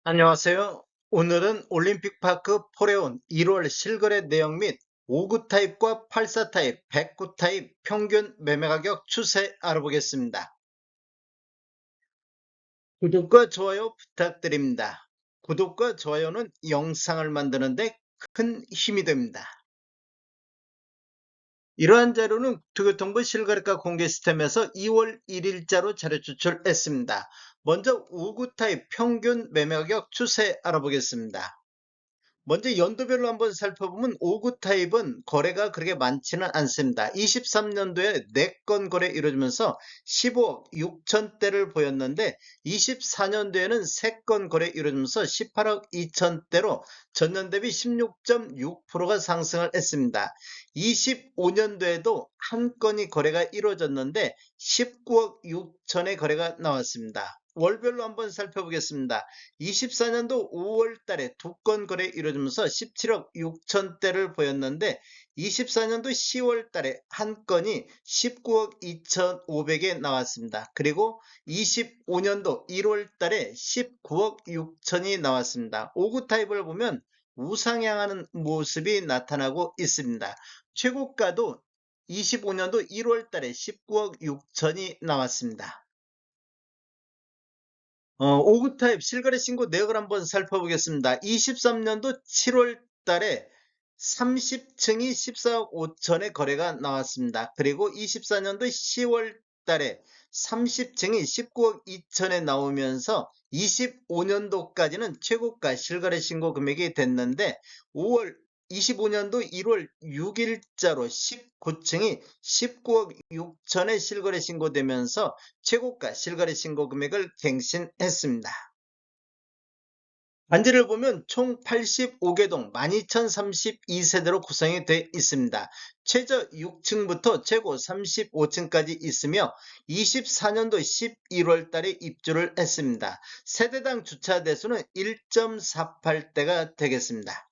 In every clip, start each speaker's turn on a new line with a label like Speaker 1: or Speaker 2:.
Speaker 1: 안녕하세요. 오늘은 올림픽파크 포레온 1월 실거래 내용 및 5구 타입과 84 타입, 109 타입 평균 매매 가격 추세 알아보겠습니다. 구독과 좋아요 부탁드립니다. 구독과 좋아요는 영상을 만드는데 큰 힘이 됩니다. 이러한 자료는 국토교통부 실거래가 공개 시스템에서 2월 1일자로 자료 추출했습니다. 먼저 5구 타입 평균 매매 가격 추세 알아보겠습니다. 먼저 연도별로 한번 살펴보면 5구 타입은 거래가 그렇게 많지는 않습니다. 23년도에 4건 거래 이루어지면서 15억 6천대를 보였는데 24년도에는 3건 거래 이루어지면서 18억 2천대로 전년 대비 16.6%가 상승을 했습니다. 25년도에도 한 건이 거래가 이루어졌는데 19억 6천의 거래가 나왔습니다. 월별로 한번 살펴보겠습니다. 24년도 5월 달에 2건 거래 이루어지면서 17억 6천대를 보였는데 24년도 10월 달에 한 건이 19억 2,500에 나왔습니다. 그리고 25년도 1월 달에 19억 6천이 나왔습니다. 5구 타입을 보면 우상향하는 모습이 나타나고 있습니다. 최고가도 25년도 1월 달에 19억 6천이 나왔습니다. 5구 타입 실거래 신고 내역을 한번 살펴보겠습니다. 23년도 7월 달에 30층이 14억 5천의 거래가 나왔습니다. 그리고 24년도 10월 달에 30층이 19억 2천에 나오면서 25년도까지는 최고가 실거래 신고 금액이 됐는데 25년도 1월 6일자로 19층이 19억 6천에 실거래 신고되면서 최고가 실거래 신고 금액을 갱신했습니다. 단지를 보면 총 85개 동 12,032세대로 구성이 되어 있습니다. 최저 6층부터 최고 35층까지 있으며 24년도 11월 달에 입주를 했습니다. 세대당 주차 대수는 1.48대가 되겠습니다.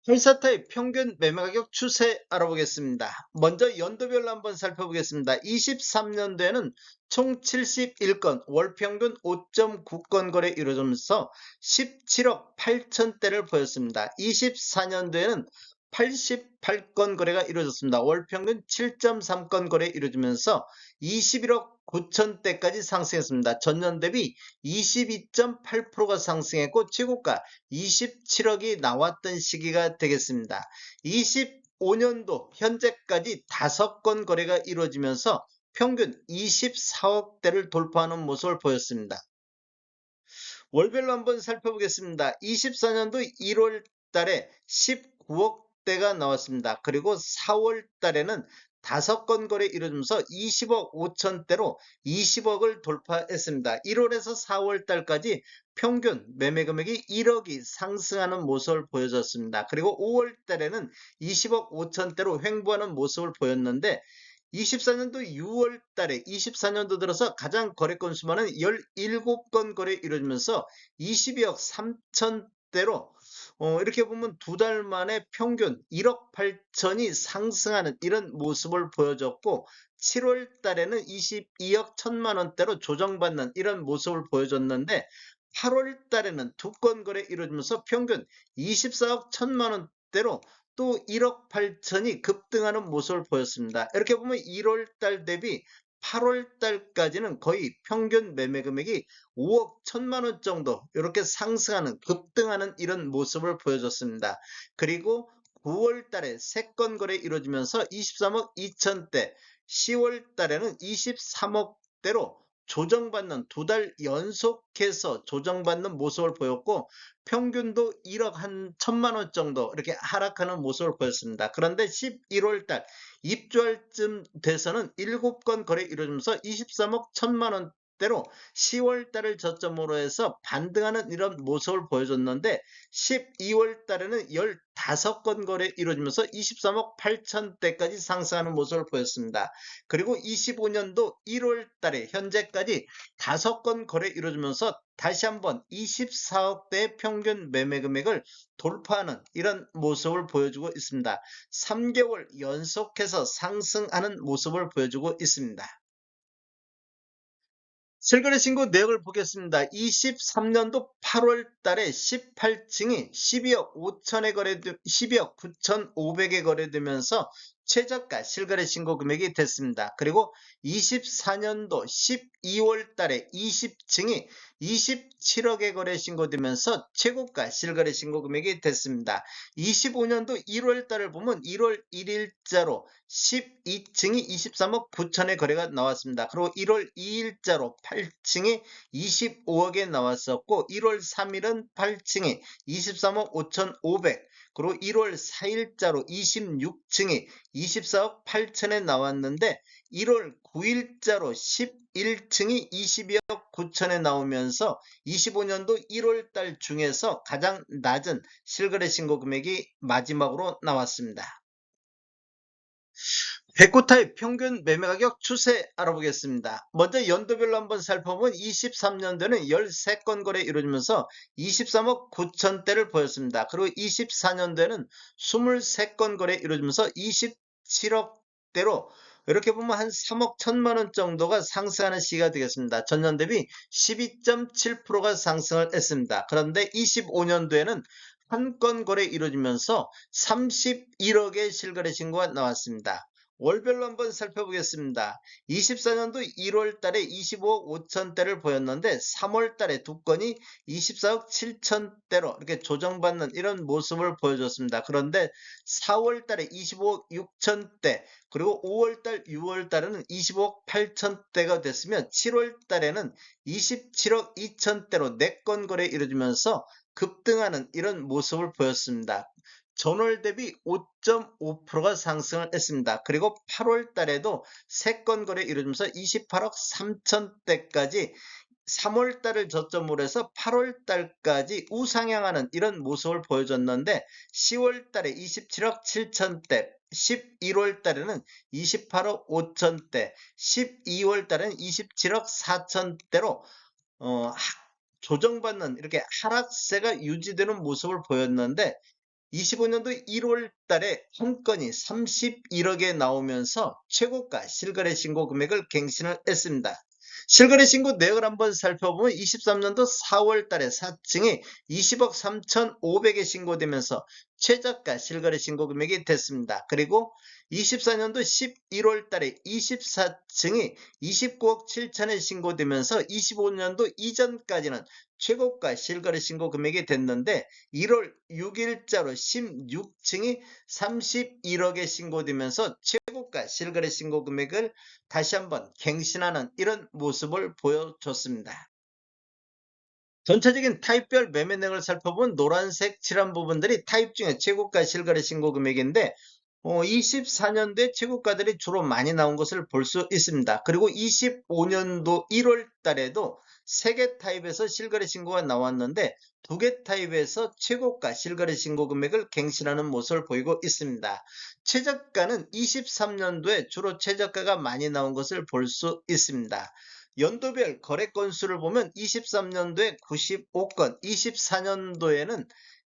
Speaker 1: 84 타입 평균 매매 가격 추세 알아보겠습니다. 먼저 연도별로 한번 살펴보겠습니다. 23년도에는 총 71건, 월 평균 5.9건 거래 이루어지면서 17억 8천대를 보였습니다. 24년도에는 88건 거래가 이루어졌습니다. 월 평균 7.3건 거래 이루어지면서 21억 9천대까지 상승했습니다. 전년 대비 22.8%가 상승했고 최고가 27억이 나왔던 시기가 되겠습니다. 25년도 현재까지 5건 거래가 이루어지면서 평균 24억대를 돌파하는 모습을 보였습니다. 월별로 한번 살펴보겠습니다. 24년도 1월 달에 19억대가 나왔습니다. 그리고 4월 달에는 5건 거래 이루어지면서 20억 5천대로 20억을 돌파했습니다. 1월에서 4월 달까지 평균 매매 금액이 1억이 상승하는 모습을 보여줬습니다. 그리고 5월 달에는 20억 5천대로 횡보하는 모습을 보였는데 24년도 6월 달에 24년도 들어서 가장 거래 건수만은 17건 거래 이루어지면서 22억 3천대로 이렇게 보면 2달 만에 평균 1억 8천이 상승하는 이런 모습을 보여줬고 7월 달에는 22억 1천만 원대로 조정받는 이런 모습을 보여줬는데 8월 달에는 2건 거래 이루어지면서 평균 24억 1천만 원대로 또 1억 8천이 급등하는 모습을 보였습니다. 이렇게 보면 1월 달 대비 8월 달까지는 거의 평균 매매 금액이 5억 1천만 원 정도 이렇게 상승하는 급등하는 이런 모습을 보여줬습니다. 그리고 9월 달에 3건 거래 이루어지면서 23억 2천대, 10월 달에는 23억대로 조정받는 2달 연속해서 조정받는 모습을 보였고 평균도 1억 한 1천만 원 정도 이렇게 하락하는 모습을 보였습니다. 그런데 11월 달 입주할 쯤 돼서는 7건 거래 이루어지면서 23억 1천만 원대로 10월 달을 저점으로 해서 반등하는 이런 모습을 보여줬는데 12월 달에는 15건 거래 이루어지면서 23억 8천대까지 상승하는 모습을 보였습니다. 그리고 25년도 1월 달에 현재까지 5건 거래 이루어지면서 다시 한번 24억대의 평균 매매 금액을 돌파하는 이런 모습을 보여주고 있습니다. 3개월 연속해서 상승하는 모습을 보여주고 있습니다. 실거래 신고 내역을 보겠습니다. 23년도 8월 달에 18층이 12억 5천에 12억 9,500에 거래되면서 최저가 실거래 신고 금액이 됐습니다. 그리고 24년도 12월 달에 20층이 27억에 거래 신고되면서 최고가 실거래 신고 금액이 됐습니다. 25년도 1월 달을 보면 1월 1일자로 12층이 23억 9천에 거래가 나왔습니다. 그리고 1월 2일자로 8층이 25억에 나왔었고 1월 3일은 8층이 23억 5,500, 그리고 1월 4일자로 26층이 24억 8천에 나왔는데 1월 9일자로 11층이 22억 9천에 나오면서 25년도 1월 달 중에서 가장 낮은 실거래 신고 금액이 마지막으로 나왔습니다. 백고타입 평균 매매가격 추세 알아보겠습니다. 먼저 연도별로 한번 살펴보면 23년도에는 13건 거래 이루어지면서 23억 9천대를 보였습니다. 그리고 24년도에는 23건 거래 이루어지면서 27억대로 이렇게 보면 한 3억 1천만 원 정도가 상승하는 시기가 되겠습니다. 전년 대비 12.7%가 상승을 했습니다. 그런데 25년도에는 한 건 거래 이루어지면서 31억의 실거래 신고가 나왔습니다. 월별로 한번 살펴보겠습니다. 24년도 1월 달에 25억 5천대를 보였는데 3월 달에 두 건이 24억 7천대로 이렇게 조정받는 이런 모습을 보여줬습니다. 그런데 4월 달에 25억 6천대, 그리고 5월 달, 6월 달에는 25억 8천대가 됐으며 7월 달에는 27억 2천대로 4건 거래 이루어지면서 급등하는 이런 모습을 보였습니다. 전월 대비 5.5%가 상승을 했습니다. 그리고 8월 달에도 3건 거래 이루어지면서 28억 3천대까지 3월 달을 저점으로 해서 8월 달까지 우상향하는 이런 모습을 보여줬는데 10월 달에 27억 7천대, 11월 달에는 28억 5천대, 12월 달에는 27억 4천대로 조정받는 이렇게 하락세가 유지되는 모습을 보였는데 25년도 1월 달에 한 건이 31억에 나오면서 최고가 실거래 신고 금액을 갱신을 했습니다. 실거래 신고 내역을 한번 살펴보면 23년도 4월 달에 4층이 20억 3,500에 신고되면서 최저가 실거래 신고 금액이 됐습니다. 그리고 24년도 11월 달에 24층이 29억 7천에 신고되면서 25년도 이전까지는 최고가 실거래 신고 금액이 됐는데 1월 6일자로 16층이 31억에 신고되면서 최고가 실거래 신고 금액을 다시 한번 갱신하는 이런 모습을 보여줬습니다. 전체적인 타입별 매매 내역을 살펴보면 노란색 칠한 부분들이 타입 중에 최고가 실거래 신고 금액인데 24년도에 최고가들이 주로 많이 나온 것을 볼 수 있습니다. 그리고 25년도 1월 달에도 3개 타입에서 실거래 신고가 나왔는데 2개 타입에서 최고가 실거래 신고 금액을 갱신하는 모습을 보이고 있습니다. 최저가는 23년도에 주로 최저가가 많이 나온 것을 볼 수 있습니다. 연도별 거래 건수를 보면 23년도에 95건, 24년도에는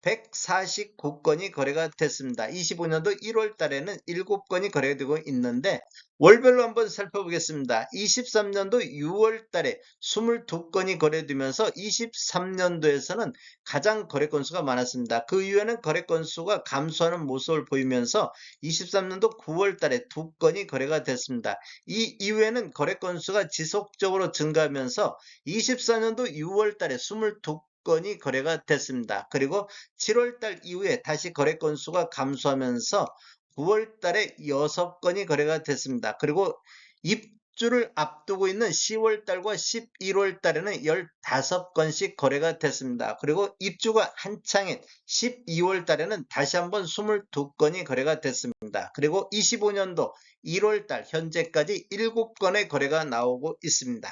Speaker 1: 149건이 거래가 됐습니다. 25년도 1월 달에는 7건이 거래되고 있는데 월별로 한번 살펴보겠습니다. 23년도 6월 달에 22건이 거래되면서 23년도에서는 가장 거래 건수가 많았습니다. 그 이후에는 거래 건수가 감소하는 모습을 보이면서 23년도 9월 달에 2건이 거래가 됐습니다. 이 이후에는 거래 건수가 지속적으로 증가하면서 24년도 6월 달에 22건이 거래가 됐습니다. 그리고 7월 달 이후에 다시 거래 건수가 감소하면서 9월 달에 6건이 거래가 됐습니다. 그리고 입주를 앞두고 있는 10월 달과 11월 달에는 15건씩 거래가 됐습니다. 그리고 입주가 한창인 12월 달에는 다시 한번 22건이 거래가 됐습니다. 그리고 25년도 1월 달 현재까지 7건의 거래가 나오고 있습니다.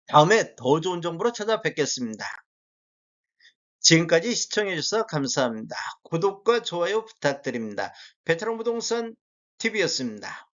Speaker 1: 다음에 더 좋은 정보로 찾아뵙겠습니다. 지금까지 시청해주셔서 감사합니다. 구독과 좋아요 부탁드립니다. 베테랑 부동산 TV였습니다.